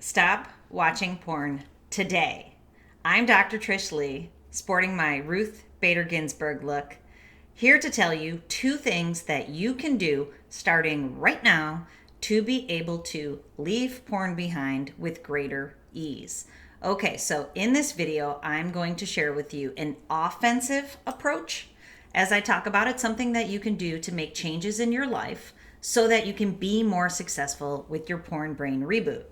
Stop watching porn today. I'm Dr. Trish Leigh, sporting my Ruth Bader Ginsburg look, here to tell you 2 things that you can do starting right now to be able to leave porn behind with greater ease. Okay, so in this video, I'm going to share with you an offensive approach. As I talk about it, something that you can do to make changes in your life so that you can be more successful with your porn brain reboot.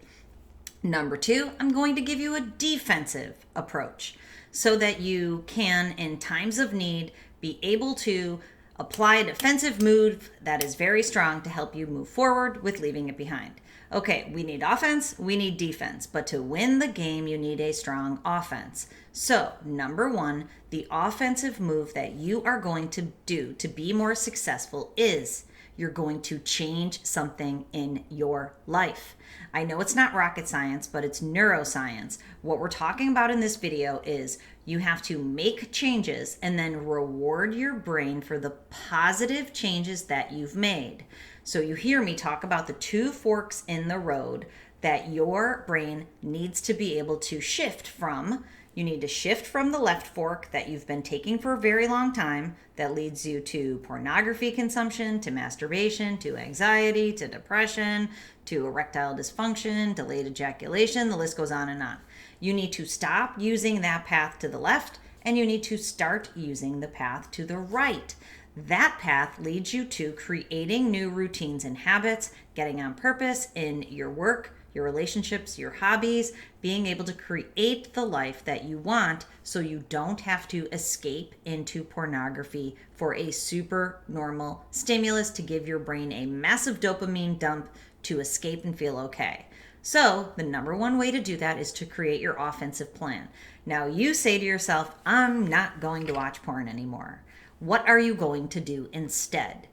Number 2, I'm going to give you a defensive approach so that you can, in times of need, be able to apply a defensive move that is very strong to help you move forward with leaving it behind. Okay, we need offense, we need defense, but to win the game, you need a strong offense. So, number 1, the offensive move that you are going to do to be more successful is you're going to change something in your life. I know it's not rocket science, but it's neuroscience. What we're talking about in this video is you have to make changes and then reward your brain for the positive changes that you've made. So you hear me talk about the 2 forks in the road that your brain needs to be able to shift from. You need to shift from the left fork that you've been taking for a very long time that leads you to pornography consumption, to masturbation, to anxiety, to depression, to erectile dysfunction, delayed ejaculation, the list goes on and on. You need to stop using that path to the left and you need to start using the path to the right. That path leads you to creating new routines and habits, getting on purpose in your work, your relationships, your hobbies, being able to create the life that you want so you don't have to escape into pornography for a super normal stimulus to give your brain a massive dopamine dump to escape and feel okay. So the number 1 way to do that is to create your offensive plan. Now you say to yourself, I'm not going to watch porn anymore. What are you going to do instead?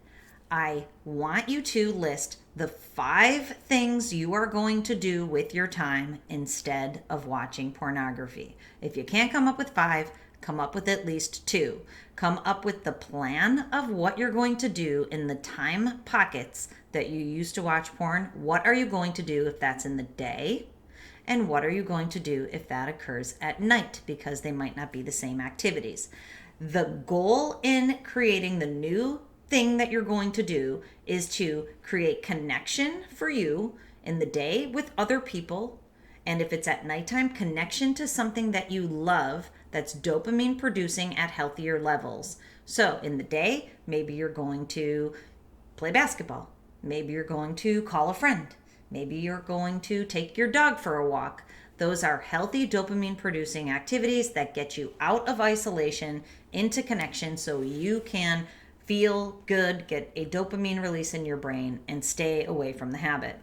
I want you to list the 5 things you are going to do with your time instead of watching pornography. If you can't come up with 5, come up with at least 2. Come up with the plan of what you're going to do in the time pockets that you use to watch porn. What are you going to do if that's in the day? And what are you going to do if that occurs at night? Because they might not be the same activities. The goal in creating the new thing that you're going to do is to create connection for you in the day with other people. And if it's at nighttime, connection to something that you love that's dopamine producing at healthier levels. So in the day, maybe you're going to play basketball. Maybe you're going to call a friend. Maybe you're going to take your dog for a walk. Those are healthy dopamine producing activities that get you out of isolation into connection so you can feel good, get a dopamine release in your brain, and stay away from the habit.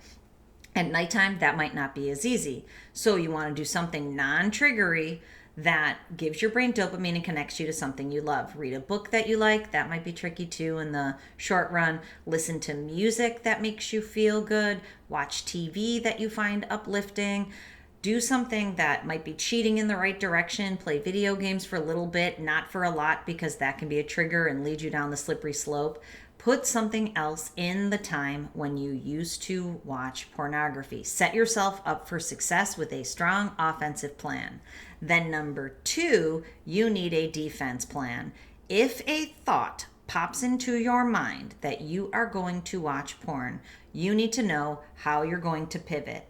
At nighttime, that might not be as easy. So you want to do something non-triggery that gives your brain dopamine and connects you to something you love. Read a book that you like. That might be tricky too in the short run. Listen to music that makes you feel good. Watch TV that you find uplifting. Do something that might be cheating in the right direction. Play video games for a little bit, not for a lot, because that can be a trigger and lead you down the slippery slope. Put something else in the time when you used to watch pornography. Set yourself up for success with a strong offensive plan. Then number 2, you need a defense plan. If a thought pops into your mind that you are going to watch porn, you need to know how you're going to pivot.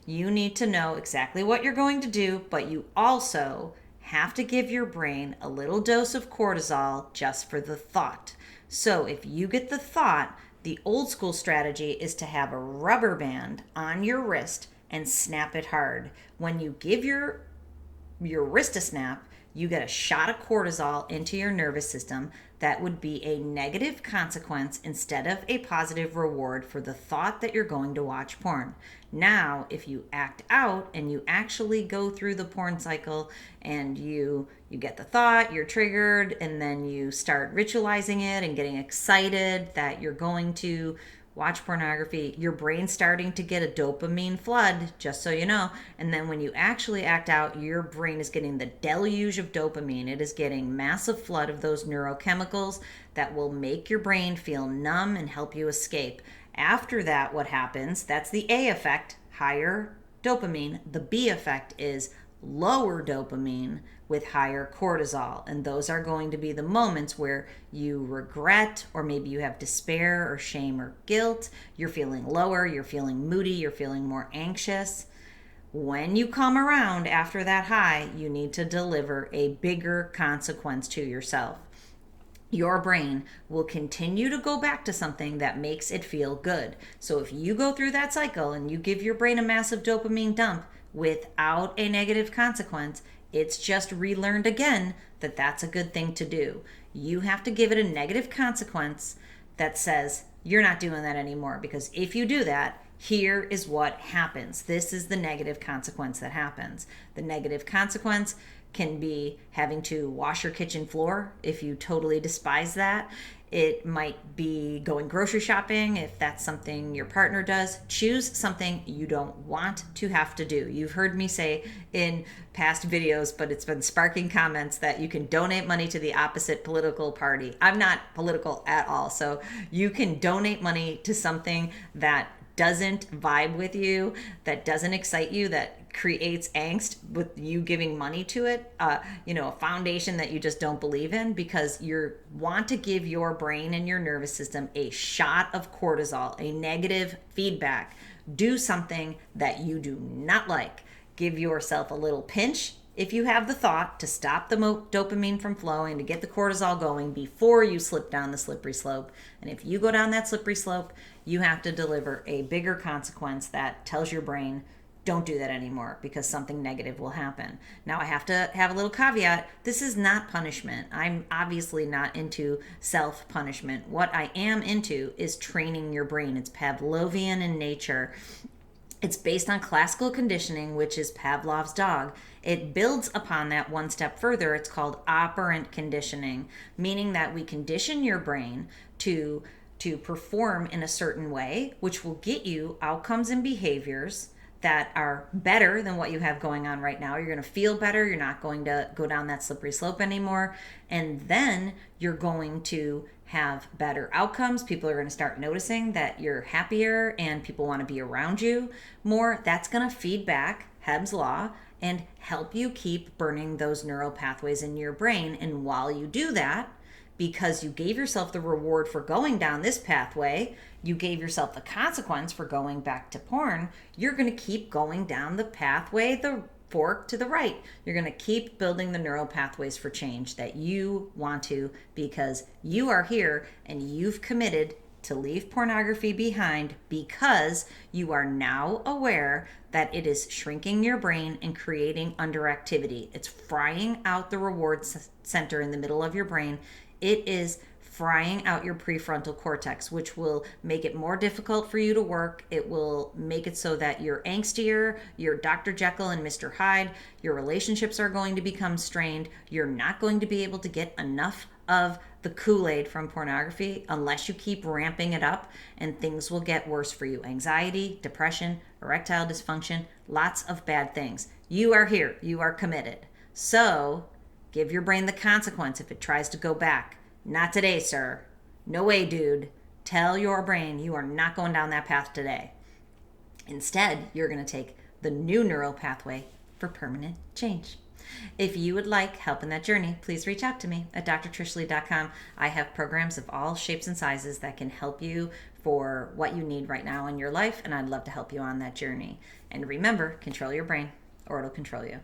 You need to know exactly what you're going to do, but you also have to give your brain a little dose of cortisol just for the thought. So if you get the thought, the old school strategy is to have a rubber band on your wrist and snap it hard. When you give your wrist a snap, you get a shot of cortisol into your nervous system. That would be a negative consequence instead of a positive reward for the thought that you're going to watch porn. Now, if you act out and you actually go through the porn cycle and you get the thought, you're triggered, and then you start ritualizing it and getting excited that you're going to watch pornography, your brain's starting to get a dopamine flood, just so you know. And then when you actually act out, your brain is getting the deluge of dopamine. It is getting massive flood of those neurochemicals that will make your brain feel numb and help you escape. After that, what happens, that's the A effect, higher dopamine. The B effect is lower dopamine with higher cortisol. And those are going to be the moments where you regret, or maybe you have despair or shame or guilt. You're feeling lower, you're feeling moody, you're feeling more anxious. When you come around after that high, you need to deliver a bigger consequence to yourself. Your brain will continue to go back to something that makes it feel good. So if you go through that cycle and you give your brain a massive dopamine dump without a negative consequence, it's just relearned again that that's a good thing to do. You have to give it a negative consequence that says you're not doing that anymore, because if you do that, here is what happens. This is the negative consequence that happens. The negative consequence can be having to wash your kitchen floor if you totally despise that. It might be going grocery shopping if that's something your partner does. Choose something you don't want to have to do. You've heard me say in past videos, but it's been sparking comments, that you can donate money to the opposite political party. I'm not political at all, so you can donate money to something that doesn't vibe with you, that doesn't excite you, that creates angst with you giving money to it, a foundation that you just don't believe in, because you want to give your brain and your nervous system a shot of cortisol, a negative feedback. Do something that you do not like. Give yourself a little pinch if you have the thought to stop the dopamine from flowing, to get the cortisol going before you slip down the slippery slope. And if you go down that slippery slope, you have to deliver a bigger consequence that tells your brain, don't do that anymore, because something negative will happen. Now, I have to have a little caveat. This is not punishment. I'm obviously not into self-punishment. What I am into is training your brain. It's Pavlovian in nature. It's based on classical conditioning, which is Pavlov's dog. It builds upon that one step further. It's called operant conditioning, meaning that we condition your brain to perform in a certain way, which will get you outcomes and behaviors that are better than what you have going on right now. You're going to feel better. You're not going to go down that slippery slope anymore. And then you're going to have better outcomes. People are going to start noticing that you're happier and people want to be around you more. That's going to feed back Hebb's Law and help you keep burning those neural pathways in your brain. And while you do that, because you gave yourself the reward for going down this pathway, you gave yourself the consequence for going back to porn, you're going to keep going down the pathway, the fork to the right. You're going to keep building the neural pathways for change that you want to, because you are here and you've committed to leave pornography behind, because you are now aware that it is shrinking your brain and creating underactivity. It's frying out the reward center in the middle of your brain. It is frying out your prefrontal cortex, which will make it more difficult for you to work. It will make it so that you're angstier, you're Dr. Jekyll and Mr. Hyde, your relationships are going to become strained, you're not going to be able to get enough of the Kool-Aid from pornography unless you keep ramping it up, and things will get worse for you. Anxiety, depression, erectile dysfunction, lots of bad things. You are here, you are committed. So give your brain the consequence if it tries to go back. Not today, sir. No way, dude. Tell your brain you are not going down that path today. Instead, you're going to take the new neural pathway for permanent change. If you would like help in that journey, please reach out to me at drtrishleigh.com. I have programs of all shapes and sizes that can help you for what you need right now in your life, and I'd love to help you on that journey. And remember, control your brain or it'll control you.